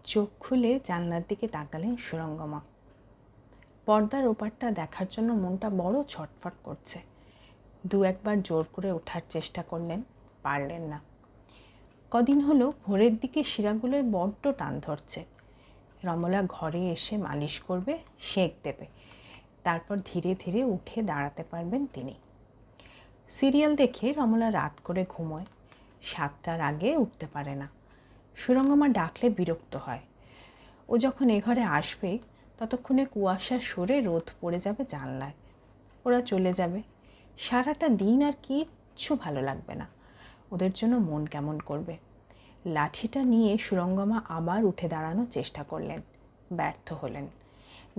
চোখ খুলে জানলার দিকে তাকালেন সুরঙ্গমা। পর্দার ওপারটা দেখার জন্য মনটা বড় ছটফট করছে। দু একবার জোর করে ওঠার চেষ্টা করলেন, পারলেন না। কদিন হলো ভোরের দিকে শিরাগুলোয় বড্ড টান ধরছে। রমলা ঘরে এসে মালিশ করবে, সেঁক দেবে, তারপর ধীরে ধীরে উঠে দাঁড়াতে পারবেন তিনি। সিরিয়াল দেখে রমলা রাত করে ঘুমোয়, 7টার আগে উঠতে পারে না। সুরঙ্গমা ডাকলে বিরক্ত হয়। ও যখন এ ঘরে আসবে ততক্ষণে কুয়াশা সরে রোদ পড়ে যাবে জানলায়। ওরা চলে যাবে। সারাটা দিন আর কিচ্ছু ভালো লাগবে না। ওদের জন্য মন কেমন করবে। লাঠিটা নিয়ে সুরঙ্গমা আবার উঠে দাঁড়ানোর চেষ্টা করলেন, ব্যর্থ হলেন।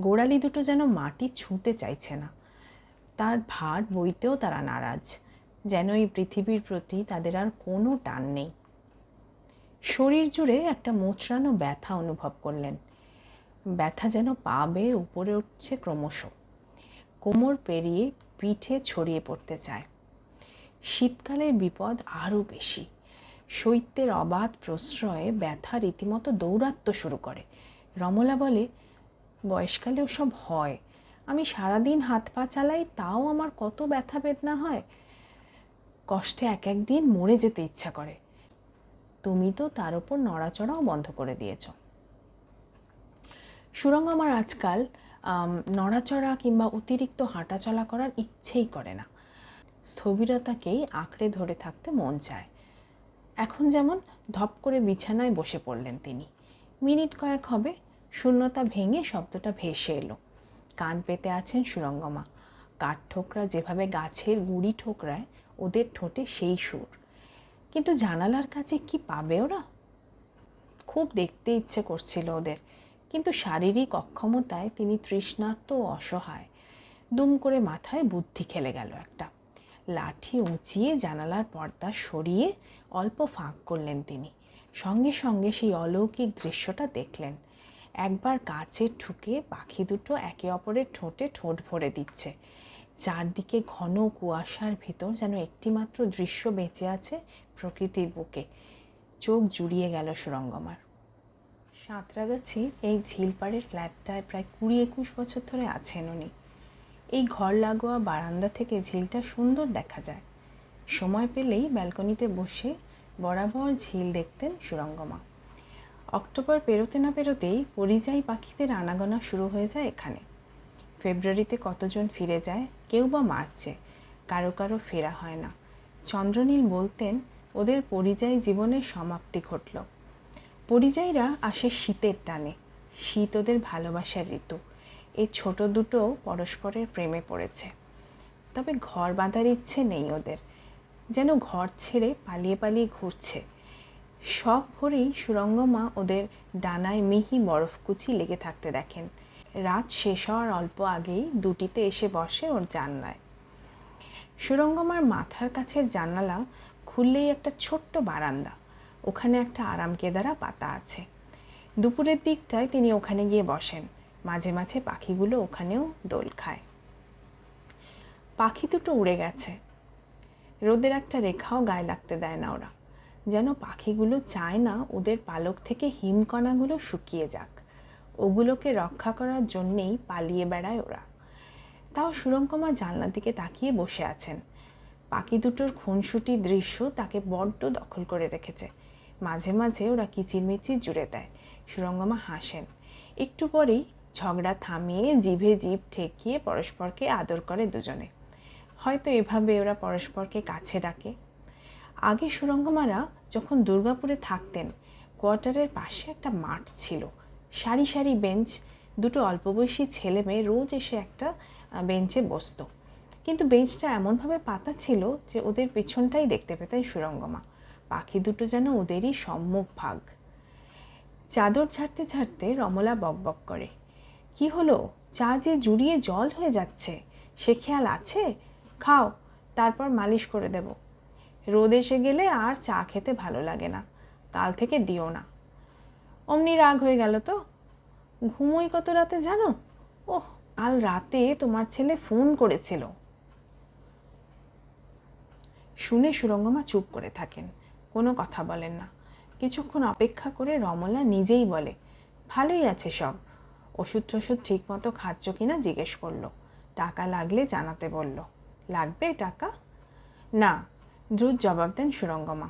গোড়ালি দুটো যেন মাটি ছুঁতে চাইছে না। তার ভার বইতেও তারা নারাজ, যেন এই পৃথিবীর প্রতি তাদের আর কোনো টান নেই। শরীর জুড়ে একটা মোচড়ানো ব্যথা অনুভব করলেন। ব্যথা যেন পা বেয়ে উপরে উঠছে ক্রমশ, কোমর পেরিয়ে পিঠে ছড়িয়ে পড়তে চায়। শীতকালের বিপদ আরও বেশি। শৈত্যের অবাধ প্রশ্রয়ে ব্যথা রীতিমতো দৌরাত্ম্য শুরু করে। রমলা বলে, বয়সকালে ওসব হয়, আমি সারাদিন হাত পা চালাই, তাও আমার কত ব্যথা বেদনা হয়। কষ্টে এক একদিন মরে যেতে ইচ্ছা করে। তুমি তো তার ওপর নড়াচড়াও বন্ধ করে দিয়েছ। সুরঙ্গমার আজকাল নড়াচড়া কিংবা অতিরিক্ত হাঁটাচলা করার ইচ্ছেই করে না। স্থবিরতাকেই আঁকড়ে ধরে থাকতে মন চায়। এখন যেমন ধপ করে বিছানায় বসে পড়লেন তিনি। মিনিট কয়েক হবে শূন্যতা ভেঙে শব্দটা ভেসে এলো। কান পেতে আছেন সুরঙ্গমা। কাঠঠোকরা যেভাবে গাছের গুঁড়ি ঠোকরায়, ওদের ঠোঁটে সেই সুর। কিন্তু জানালার কাছে কি পাবে ওরা? খুব দেখতে ইচ্ছে করছিল ওদের, কিন্তু শারীরিক অক্ষমতায় তিনি তৃষ্ণার্ত ও অসহায়। দুম করে মাথায় বুদ্ধি খেলে গেল একটা। লাঠি উঁচিয়ে জানালার পর্দা সরিয়ে অল্প ফাঁক করলেন তিনি। সঙ্গে সঙ্গে সেই অলৌকিক দৃশ্যটা দেখলেন। একবার কাছে ঠুকে পাখি দুটো একে অপরের ঠোঁটে ঠোঁট ভরে দিচ্ছে। চারদিকে ঘন কুয়াশার ভিতর যেন একটিমাত্র দৃশ্য বেঁচে আছে প্রকৃতির বুকে। চোখ জুড়িয়ে গেল সুরঙ্গমার। সাঁতরাগাছি এই ঝিলপাড়ের ফ্ল্যাটটায় প্রায় 20-21 বছর ধরে আছেন উনি। এই ঘর লাগোয়া বারান্দা থেকে ঝিলটা সুন্দর দেখা যায়। সময় পেলেই ব্যালকনিতে বসে বরাবর ঝিল দেখতেন সুরঙ্গমা। অক্টোবর পেরোতে না পেরোতেই পরিযায়ী পাখিদের আনাগোনা শুরু হয়ে যায় এখানে। ফেব্রুয়ারিতে কতজন ফিরে যায়, কেউ বা মার্চে, কারো কারো ফেরা হয় না। চন্দ্রনীল বলতেন ওদের পরিযায়ী জীবনের সমাপ্তি ঘটল। পরিযায়ীরা আসে শীতের টানে। শীত ওদের ভালোবাসার ঋতু। এই ছোট দুটো পরস্পরের প্রেমে পড়েছে। তবে ঘর বাঁধার ইচ্ছে নেই ওদের, যেন ঘর ছেড়ে পালিয়ে পালিয়ে ঘুরছে। সব ভোরেই সুরঙ্গমা ওদের ডানায় মিহি বরফকুচি লেগে থাকতে দেখেন। রাত শেষ হওয়ার অল্প আগেই দুটিতে এসে বসে ওর জানলায়। সুরঙ্গমার মাথার কাছের জানালা খুললেই একটা ছোট্ট বারান্দা, ওখানে একটা আরাম কেদারা পাতা আছে। দুপুরের দিকটায় তিনি ওখানে গিয়ে বসেন। মাঝে মাঝে পাখিগুলো ওখানেও দোল খায়। পাখি দুটো উড়ে গেছে। রোদের একটা রেখাও গায়ে লাগতে দেয় না ওরা। যেন পাখিগুলো চায় না ওদের পালক থেকে হিমকণাগুলো শুকিয়ে যাক। ওগুলোকে রক্ষা করার জন্যেই পালিয়ে বেড়ায় ওরা। তাও সুরঙ্গমা জানলার দিকে তাকিয়ে বসে আছেন। পাখি দুটোর খুনসুটি দৃশ্য তাকে বড্ড দখল করে রেখেছে। মাঝে মাঝে ওরা কিচিরমিচির জুড়ে দেয়। সুরঙ্গমা হাসেন। একটু পরেই ঝগড়া থামিয়ে জিভে জিভ ঠেকিয়ে পরস্পরকে আদর করে দুজনে। হয়তো এভাবে ওরা পরস্পরকে কাছে ডাকে। আগে সুরঙ্গমারা যখন দুর্গাপুরে থাকতেন, কোয়ার্টারের পাশে একটা মাঠ ছিল। সারি সারি বেঞ্চ, দুটো অল্পবয়সী ছেলে মেয়ে রোজ এসে একটা বেঞ্চে বসতো। কিন্তু বেঞ্চটা এমনভাবে পাতা ছিল যে ওদের পেছনটাই দেখতে পেতেন সুরঙ্গমা। পাখি দুটো যেন ওদেরই সম্মুখ ভাগ। চাদর ঝাড়তে ঝাড়তে রমলা বকবক করে, কি হলো, চা যে জুড়িয়ে জল হয়ে যাচ্ছে, সে খেয়াল আছে? খাও, তারপর মালিশ করে দেব। রোদ এসে গেলে আর চা খেতে ভালো লাগে না, কাল থেকে দিও না। অমনি রাগ হয়ে গেল তো। ঘুমোই কত রাতে জানো? ওহ, কাল রাতে তোমার ছেলে ফোন করেছিল। শুনে সুরঙ্গমা চুপ করে থাকেন, কোনো কথা বলেন না। কিছুক্ষণ অপেক্ষা করে রমলা নিজেই বলে, ভালোই আছে সব। ওষুধ টষুধ ঠিক মতো খাচ্ছ কিনা জিজ্ঞেস করলো। টাকা লাগলে জানাতে বলল। লাগবে টাকা? না, দ্রুত জবাব দেন সুরঙ্গমা।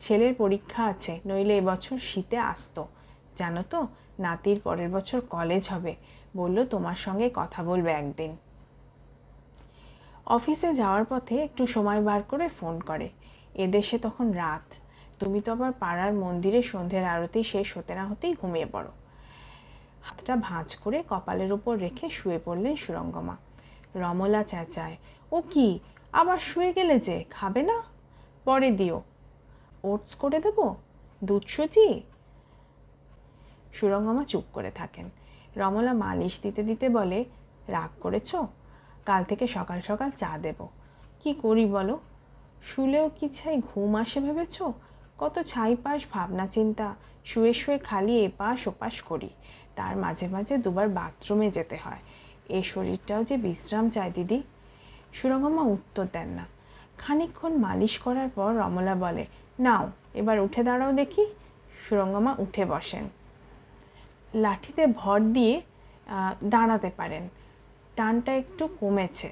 ছেলের পরীক্ষা আছে, নইলে এবছর শীতে আসতো। জানো তো, নাতির পরের বছর কলেজ হবে, বলল তোমার সঙ্গে কথা বলবে একদিন। অফিসে যাওয়ার পথে একটু সময় বার করে ফোন করে। এদেশে তখন রাত। তুমি তো আবার পাড়ার মন্দিরে সন্ধ্যের আরতি শেষ হতে না হতেই ঘুমিয়ে পড়ো। হাতটা ভাঁজ করে কপালের উপর রেখে শুয়ে পড়লেন সুরঙ্গমা। রমলা চেঁচায়, ও কি, আবার শুয়ে গেলে যে, খাবে না? পরে দিও। ওটস করে দেব? দুধ সুজি? সুরঙ্গমা চুপ করে থাকেন। রমলা মালিশ দিতে দিতে বলে, রাগ করেছ? কাল থেকে সকাল সকাল চা দেব। কি করি বলো? শুলেও কি ছাই ঘুম আসে ভেবেছ? কত ছাইপাশ ভাবনা চিন্তা, শুয়ে শুয়ে খালি এপাশ ওপাশ করি। তার মাঝে মাঝে দুবার বাথরুমে যেতে হয়। এই শরীরটাও যে বিশ্রাম চায় দিদি। সুরঙ্গমা উত্তর দেন না। খানিকক্ষণ মালিশ করার পর রমলা বলে, নাও এবার উঠে দাঁড়াও দেখি। সুরঙ্গমা উঠে বসেন। লাঠিতে ভর দিয়ে দাঁড়াতে পারেন, টানটা একটু কমেছে।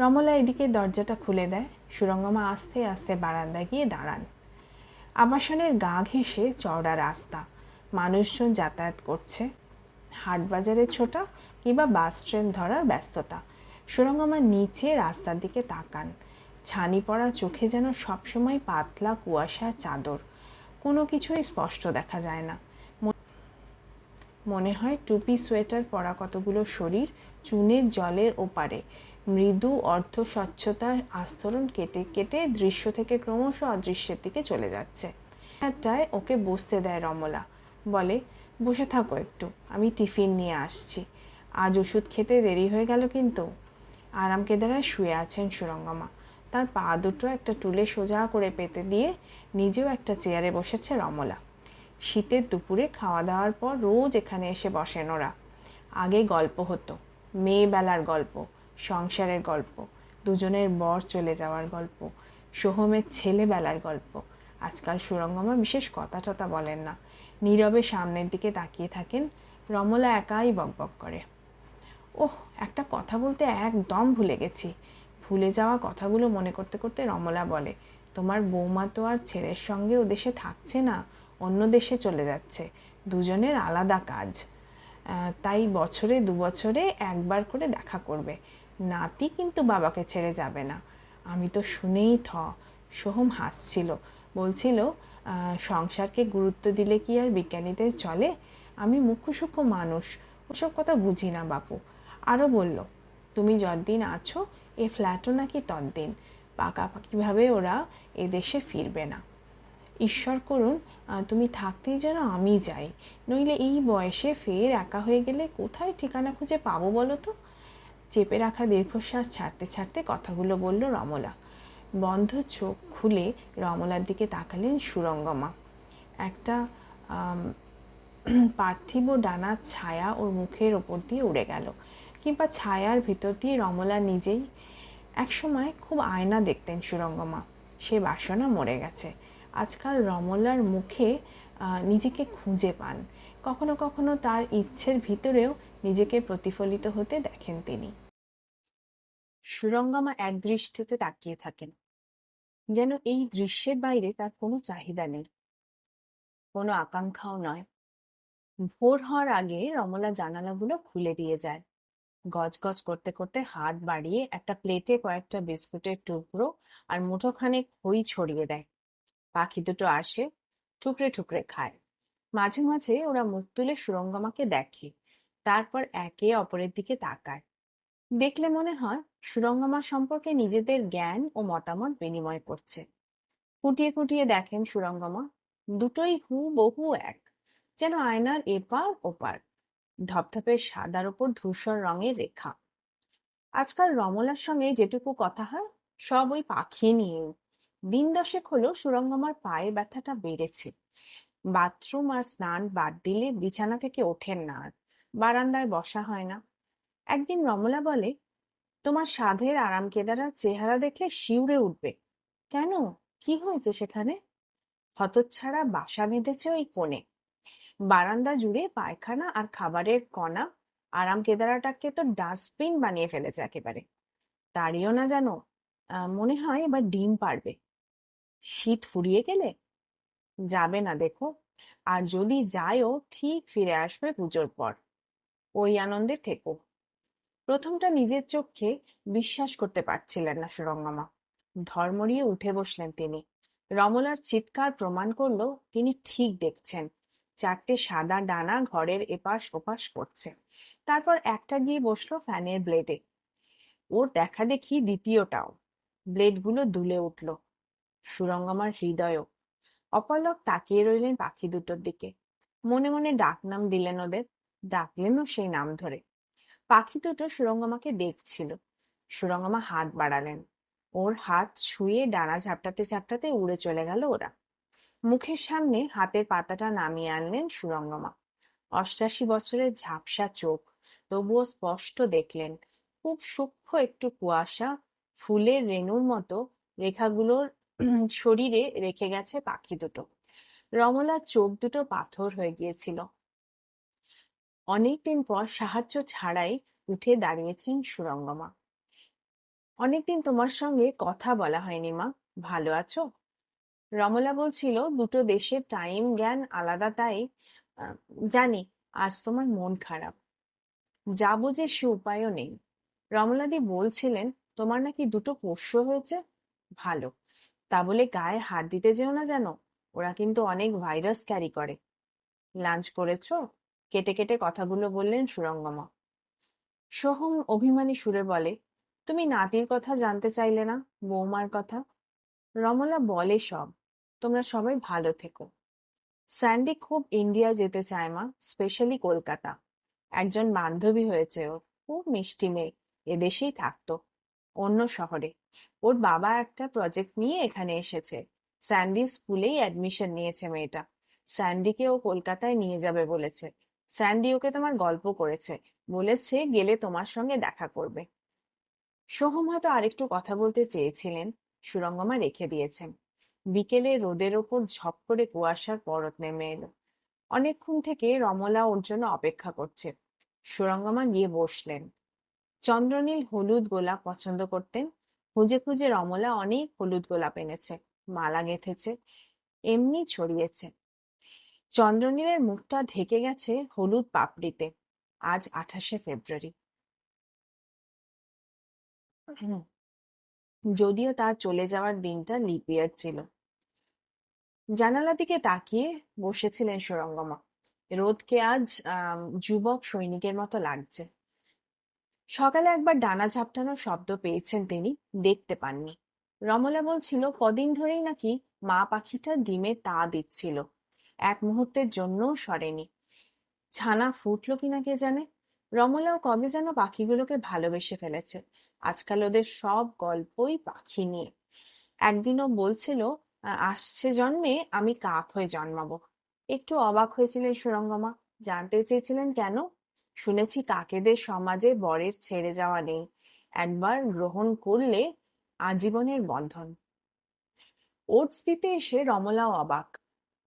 রমলা এদিকে দরজাটা খুলে দেয়। সুরঙ্গমা আস্তে আস্তে বারান্দায় গিয়ে দাঁড়ান। আবাসনের গা ঘেঁষে চওড়া রাস্তা, মানুষজন যাতায়াত করছে। হাটবাজারে ছোটা কিংবা বাস ট্রেন ধরার ব্যস্ততা। সুরঙ্গমা নিচে রাস্তার দিকে তাকান। ছানি পড়া চোখে যেন সবসময় পাতলা কুয়াশার চাদর। কোনো কিছুই স্পষ্ট দেখা যায় না। মনে হয় টুপি সোয়েটার পরা কতগুলো শরীর চুনের জলের ওপারে মৃদু অর্ধ স্বচ্ছতার আস্তরণ কেটে কেটে দৃশ্য থেকে ক্রমশ অদৃশ্যের দিকে চলে যাচ্ছে। একটায় ওকে বসতে দেয় রমলা। বলে, বসে থাকো একটু, আমি টিফিন নিয়ে আসছি। আজ ওষুধ খেতে দেরি হয়ে গেল কিন্তু। আরাম কেদারায় শুয়ে আছেন সুরঙ্গমা। তার পা দুটো একটা টুলে সোজা করে পেতে দিয়ে নিজেও একটা চেয়ারে বসেছে রমলা। শীতের দুপুরে খাওয়া দাওয়ার পর রোজ এখানে এসে বসেন ওরা। আগে গল্প হতো, মেয়েবেলার গল্প, সংসারের গল্প, দুজনের বর চলে যাওয়ার গল্প, সোহমের ছেলেবেলার গল্প। আজকাল সুরঙ্গমা বিশেষ কথা টথা বলেন না, নীরবে সামনের দিকে তাকিয়ে থাকেন। রমলা একাই বকবক করে। ওহ, একটা কথা বলতে একদম ভুলে গেছি। ভুলে যাওয়া কথাগুলো মনে করতে করতে রমলা বলে, তোমার বৌমা তো আর ছেলের সঙ্গে ও দেশে থাকছে না, অন্য দেশে চলে যাচ্ছে। দুজনের আলাদা কাজ। তাই বছরে 2 বছরে একবার করে দেখা করবে। নাতি কিন্তু বাবাকে ছেড়ে যাবে না। আমি তো শুনেই সোহম হাসছিল, বলছিল সংসারকে গুরুত্ব দিলে কি আর বিজ্ঞানীদের চলে? আমি মুখ্য সূক্ষ্ম মানুষ, ওসব কথা বুঝি না বাপু। আরও বলল, তুমি যতদিন আছো এ ফ্ল্যাটও নাকি ততদিন। পাকাপাকিভাবে ওরা এদেশে ফিরবে না। ঈশ্বর করুন তুমি থাকতেই যেন আমি যাই, নইলে এই বয়সে ফের একা হয়ে গেলে কোথায় ঠিকানা খুঁজে পাবো বলো তো? চেপে রাখা দীর্ঘশ্বাস ছাড়তে ছাড়তে কথাগুলো বলল রমলা। বন্ধ চোখ খুলে রমলার দিকে তাকালেন সুরঙ্গমা। একটা পার্থিব ডানার ছায়া ওর মুখের ওপর দিয়ে উড়ে গেল, কিংবা ছায়ার ভিতর দিয়ে রমলা নিজেই। একসময় খুব আয়না দেখতেন সুরঙ্গমা, সে বাসনা মরে গেছে। আজকাল রমলার মুখে নিজেকে খুঁজে পান। কখনো কখনো তার ইচ্ছের ভিতরেও নিজেকে প্রতিফলিত হতে দেখেন তিনি। সুরঙ্গমা এক দৃষ্টিতে তাকিয়ে থাকেন, যেন এই দৃশ্যের বাইরে তার কোনো চাহিদা নেই, কোনো আকাঙ্ক্ষাও নয়। ভোর হওয়ার আগে রমলা জানালাগুলো খুলে দিয়ে যায়। গজগজ করতে করতে হাত বাড়িয়ে একটা প্লেটে কয়েকটা বিস্কুটের টুকরো আর মুঠোখানেক খই ছড়িয়ে দেয়। পাখি দুটো আসে, ঠুকরে ঠুকরে খায়। মাঝে মাঝে ওরা মুখ তুলে সুরঙ্গমাকে দেখে, তারপর একে অপরের দিকে তাকায়। দেখলে মনে হয় সুরঙ্গমা সম্পর্কে নিজেদের জ্ঞান ও মতামত বিনিময় করছে। খুঁটিয়ে খুঁটিয়ে দেখেন সুরঙ্গমা, দুটোই হুবহু এক, যেন আয়নার এপার ওপার, ধপধপে সাদার ওপর ধূসর রঙের রেখা। আজকাল রমলার সঙ্গে যেটুকু কথা হয় সব ওই পাখি নিয়ে। দিন 10 হলো সুরঙ্গমার পায়ের ব্যথাটা বেড়েছে। বাথরুম আর স্নান বাদ দিলে বিছানা থেকে ওঠেন না আর, বারান্দায় বসা হয় না। একদিন রমলা বলে, তোমার সাধের আরাম কেদারার চেহারা দেখলে শিউরে উঠবে। কেন, কি হয়েছে সেখানে? হতচ্ছাড়া বাসা বেঁধেছে ওই কোণে। বারান্দা জুড়ে পায়খানা আর খাবারের কণা। আরাম কেদারাটাকে তো ডাস্টবিন বানিয়ে ফেলেছে একেবারে। তাড়িও না জানো, মনে হয় এবার ডিম পারবে। শীত ফুরিয়ে গেলে যাবে না দেখো, আর যদি যায়ও ঠিক ফিরে আসবে পুজোর পর। ওই আনন্দে থেকো। প্রথমটা নিজের চোখে বিশ্বাস করতে পারছিলেন না সুরঙ্গমা। ধর্মড়িয়ে উঠে বসলেন তিনি। রমলার চিৎকার প্রমাণ করলো তিনি ঠিক দেখছেন। চারটে সাদা ডানা ঘরের এপাশ ওপাশ করছে। তারপর একটা গিয়ে বসলো ফ্যানের ব্লেডে। ওর দেখা দেখি দ্বিতীয়টাও। ব্লেডগুলো দুলে উঠল। সুরঙ্গমার হৃদয়ও। অপলক তাকিয়ে রইলেন পাখি দুটোর দিকে। মনে মনে ডাকনাম দিলেন ওদের। ডাকলেনও সেই নাম ধরে। পাখি দুটো সুরঙ্গমাকে দেখছিল। সুরঙ্গমা হাত বাড়ালেন। ওর হাত ছুঁয়ে ডানা ঝাপটাতে ঝাপটাতে উড়ে চলে গেল ওরা। মুখের সামনে হাতের পাতাটা নামিয়ে আনলেন সুরঙ্গমা। ৮৮ বছরের ঝাপসা চোখ, তবুও স্পষ্ট দেখলেন। খুব সূক্ষ্ম একটু কুয়াশা ফুলের রেণুর মতো রেখাগুলোর শরীরে রেখে গেছে পাখি দুটো। রমলার চোখ দুটো পাথর হয়ে গিয়েছিল। অনেকদিন পর সাহায্য ছাড়াই উঠে দাঁড়িয়েছেন সুরঙ্গমা। অনেকদিন তোমার সঙ্গে কথা বলা হয়নি মা, ভালো আছো? রমলা বলছিল দুটো দেশের টাইম জ্ঞান আলাদা, তাই জানি আজ তোমার মন খারাপ। যা বুঝে সে উপায়ও নেই। রমলাদি বলছিলেন তোমার নাকি দুটো পোষ্য হয়েছে। ভালো, তা বলে গায়ে হাত দিতে যেও না যেন, ওরা কিন্তু অনেক ভাইরাস ক্যারি করে। লাঞ্চ করেছো? কেটে কেটে কথাগুলো বললেন সুরঙ্গমা। সোহম অভিমানী সুরে বলে, তুমি নাতির কথা জানতে চাইলে না, বৌমার কথা? রমলা বলে সব। তোমরা সবাই ভালো থেকো। স্যান্ডি খুব ইন্ডিয়া যেতে চায় মা, স্পেশালি কলকাতা। একজন বান্ধবী হয়েছে ওর, খুব মিষ্টি মেয়ে, এদেশেই থাকতো, অন্য শহরে। ওর বাবা একটা প্রজেক্ট নিয়ে এখানে এসেছে। স্যান্ডির স্কুলেই অ্যাডমিশন নিয়েছে মেয়েটা। স্যান্ডিকে ও কলকাতায় নিয়ে যাবে বলেছে। স্যান্ডি ওকে তোমার গল্প করেছে, বলেছে গেলে তোমার সঙ্গে দেখা করবে। সোহম হয়তো আরেকটু কথা বলতে চেয়েছিলেন, সুরঙ্গমা রেখে দিয়েছেন। বিকেলে রোদের ওপর ঝপ করে কুয়াশার পরত নেমে এলো। অনেকক্ষণ থেকে রমলা ওর জন্য অপেক্ষা করছে। সুরঙ্গমা গিয়ে বসলেন। চন্দ্রনীল হলুদ গোলাপ পছন্দ করতেন। খুঁজে খুঁজে রমলা অনেক হলুদ গোলাপ এনেছে, মালা গেঁথেছে, এমনি ছড়িয়েছে। চন্দ্রনীলের মুখটা ঢেকে গেছে হলুদ পাপড়িতে। আজ ২৮শে ফেব্রুয়ারি। যদিও তার চলে যাওয়ার দিনটা লিপ ইয়ার ছিল। জানালা দিকে তাকিয়ে বসেছিলেন সুরঙ্গমা। রোদকে আজ যুবক সৈনিকের মতো লাগছে। সকালে একবার ডানা ঝাপটানোর শব্দ পেয়েছেন তিনি, দেখতে পাননি। রমলা বলছিল কদিন ধরেই নাকি মা পাখিটা ডিমে তা দিচ্ছিল, এক মুহূর্তের জন্যও সরেনি। ছানা ফুটলো কিনা কে জানে। রমলাও কবে যেন পাখিগুলোকে ভালোবেসে ফেলেছে। আজকাল ওদের সব গল্পই পাখি নিয়ে। একদিনও বলছিল আসছে জন্মে আমি কাক হয়ে জন্মাবো। একটু অবাক হয়েছিলেন সুরঙ্গমা, জানতে চেয়েছিলেন কেন। শুনেছি কাকেদের সমাজে বরের ছেড়ে যাওয়া নেই, একবার গ্রহণ করলে আজীবনের বন্ধন। ওটস দিতে এসে রমলাও অবাক।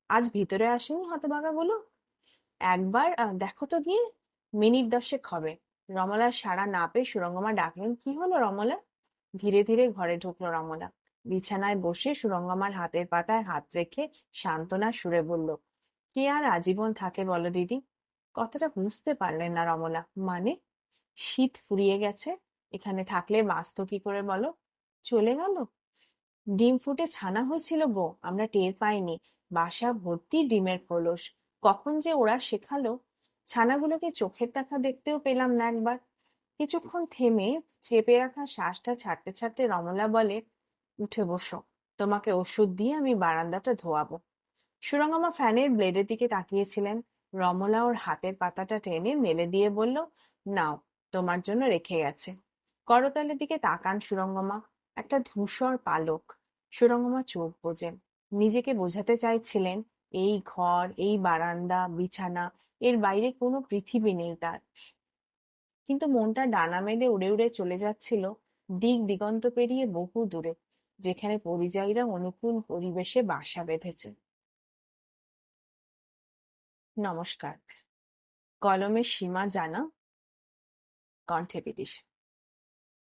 আজ ভিতরে আসেনি হতভাগাগুলো? একবার দেখো তো গিয়ে। মিনিট 10 হবে। রমলার সাড়া না পেয়ে সুরঙ্গমা ডাকলেন, কি হলো রমলা? ধীরে ধীরে ঘরে ঢুকলো রমলা। বিছানায় বসে সুরঙ্গমার হাতের পাতায় হাত রেখে সান্ত্বনা সুরে বলল, কে আর আজীবন থাকে বলো দিদি? কথাটা বুঝতে পারলেন না রমলা। মানে? শীত ফুরিয়ে গেছে, এখানে থাকলে বাঁচত কি করে বলো? চলে গেল? ডিম ফুটে ছানা হয়েছিল গো, আমরা টের পাইনি। বাসা ভর্তি ডিমের খোলস। কখন যে ওরা শেখালো। ছানাগুলোকে চোখের দেখা দেখতেও পেলাম না একবার। কিছুক্ষণ থেমে চেপে রাখা শ্বাসটা ছাড়তে ছাড়তে রমলা বলে, উঠে বসো, তোমাকে ওষুধ দিয়ে আমি বারান্দাটা ধোয়াবো। সুরঙ্গমা ফ্যানের ব্লেডের দিকে তাকিয়েছিলেন। রমলা ওর হাতের পাতাটা টেনে মেলে দিয়ে বলল, নাও, তোমার জন্য রেখে গেছে। করতলের দিকে তাকান সুরঙ্গমা। একটা ধূসর পালক। সুরঙ্গমা চোখ বোঝেন। নিজেকে বোঝাতে চাইছিলেন এই ঘর, এই বারান্দা, বিছানা, এর বাইরে কোনো পৃথিবী নেই তার। কিন্তু মনটা ডানা মেলে উড়ে উড়ে চলে যাচ্ছিল দিক দিগন্ত পেরিয়ে বহু দূরে, যেখানে পরিযায়ীরা অনুকূল পরিবেশে বাসা বেঁধেছে। নমস্কার। কলমের সীমা জানা, কণ্ঠে বিদিশা।